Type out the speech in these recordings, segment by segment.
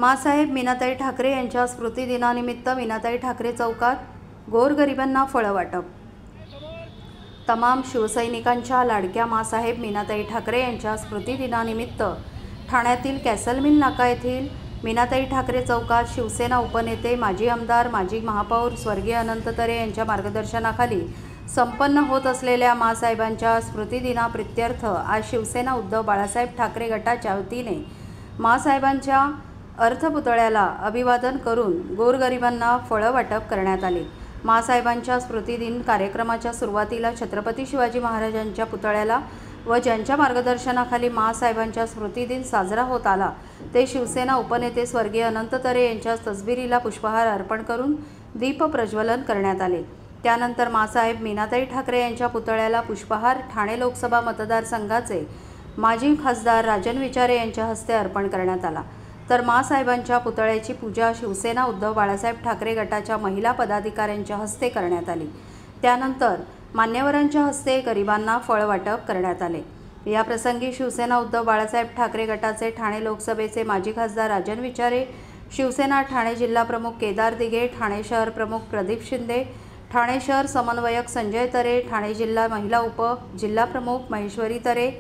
माँसाहेब मीनाताई ठाकरे यांच्या स्मृतिदिनानिमित्त मीनाताई ठाकरे चौकात गोरगरिबांना फळं वाटप। तमाम शिवसैनिकांच्या लाडक्या माँसाहेब मीनाताई ठाकरे यांच्या स्मृतिदिनानिमित्त ठाण्यातील कॅसल मिल नाका येथील मीनाताई ठाकरे चौकात शिवसेना उपनेते माजी आमदार माजी महापौर स्वर्गीय अनंत तरे यांच्या मार्गदर्शनाखाली संपन्न होत असलेल्या माँसाहेबांच्या स्मृतिदिनाप्रित्यर्थ आज शिवसेना उद्धव बाळासाहेब ठाकरे गटाच्या वतीने माँसाहेबांच्या अर्थपुतळ्याला अभिवादन करून गोरगरिबांना फळं वाटप करण्यात आले। माँसाहेबांच्या स्मृतिदिन कार्यक्रमाच्या सुरुवातीला छत्रपती शिवाजी महाराजांच्या पुतळ्याला व ज्यांच्या मार्गदर्शनाखाली माँसाहेबांच्या स्मृतिदिन साजरा होत आला ते शिवसेना उपनेते स्वर्गीय अनंत तरे यांच्या तसबिरीला पुष्पहार अर्पण करून दीप प्रज्वलन करण्यात आले। त्यानंतर माँसाहेब मीनाताई ठाकरे यांच्या पुतळ्याला पुष्पहार ठाणे लोकसभा मतदारसंघाचे माजी खासदार राजन विचारे यांच्या हस्ते अर्पण करण्यात आला। तर माँसाहेबांच्या पुतळ्याची पूजा शिवसेना उद्धव बाळासाहेब ठाकरे गटाच्या महिला पदाधिकाऱ्यांच्या हस्ते करण्यात आली। त्यानंतर मान्यवरांच्या हस्ते गरिबांना फळ वाटप करण्यात आले। या प्रसंगी शिवसेना उद्धव बाळासाहेब ठाकरे गटाचे ठाणे लोकसभेचे माजी खासदार राजन विचारे, शिवसेना ठाणे जिल्हा प्रमुख केदार दिघे, ठाणे शहर प्रमुख प्रदीप शिंदे, ठाणे शहर समन्वयक संजय तरे, ठाणे जिल्हा महिला उप जिल्हा प्रमुख महेश्वरी तरे,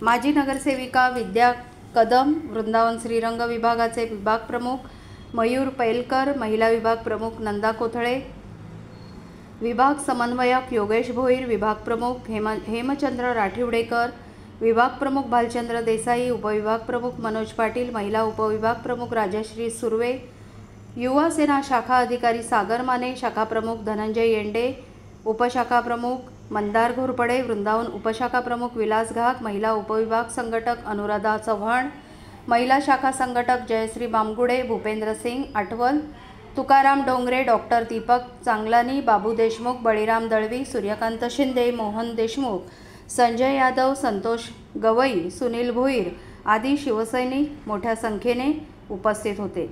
माजी नगरसेविका विद्या कदम, वृंदावन श्रीरंग विभागाचे विभाग प्रमुख मयूर पैलकर, महिला विभाग प्रमुख नंदा कोथळे, विभाग समन्वयक योगेश भोईर, विभाग प्रमुख हेमचंद्र राठिवडेकर, विभाग प्रमुख भालचंद्र देसाई, उपविभाग प्रमुख मनोज पाटील, महिला उपविभाग प्रमुख राजश्री सुर्वे, युवा सेना शाखा अधिकारी सागर माने, शाखा प्रमुख धनंजय येंडे, उपशाखा प्रमुख मंदार घोरपडे, वृंदावन उपशाखा प्रमुख विलास घाग, महिला उपविभाग संघटक अनुराधा चव्हाण, महिला शाखा संघटक जयश्री बामगुडे, भूपेंद्र सिंग आठवल, तुकाराम डोंगरे, डॉक्टर दीपक चांगलानी, बाबू देशमुख, बळीराम दळवी, सूर्यकांत शिंदे, मोहन देशमुख, संजय यादव, संतोष गवई, सुनील भोईर आदी शिवसैनिक मोठ्या संख्येने उपस्थित होते।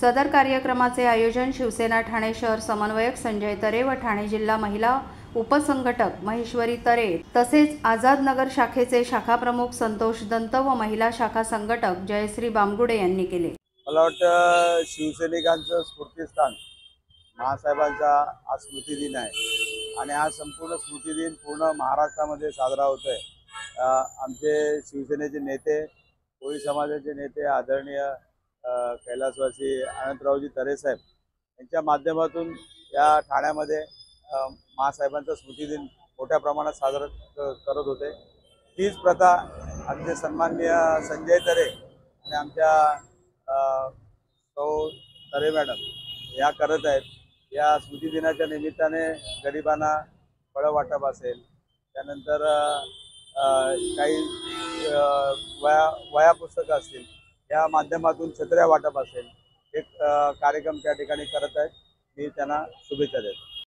सदर कार्यक्रमाचे आयोजन शिवसेना ठाणे शहर समन्वयक संजय तरे व ठाणे जिल्हा महिला उपसंघटक महेश्वरी तरे तसेच आझाद नगर शाखेचे शाखा प्रमुख संतोष दंत व महिला शाखा संघटक जयश्री बामगुडे यांनी केले। मला वाटतं शिवसैनिकांचं स्फूर्तिस्थान माँसाहेबांचा आज स्मृतिदिन आहे आणि हा संपूर्ण स्मृतिदिन पूर्ण महाराष्ट्रामध्ये साजरा होतो आहे। आमचे शिवसेनेचे नेते, कोळी समाजाचे नेते आदरणीय कैलासवासी अनंतरावजी तरे साहेब यांच्या माध्यमातून या ठाण्यामध्ये माँसाहेबांचा स्मृतिदिन मोठ्या प्रमाणात साजरा करत होते। तीच प्रथा आमचे सन्माननीय संजय तरे आणि आमच्या तरे मॅडम या करत आहेत। या स्मृतिदिनाच्या निमित्ताने गरिबांना फळं वाटप असेल, त्यानंतर काही वया पुस्तकं असतील, या माध्यमातून छत्र्या वाटप असेल, एक कार्यक्रम त्या ठिकाणी करत आहेत। मी त्यांना शुभेच्छा देतो।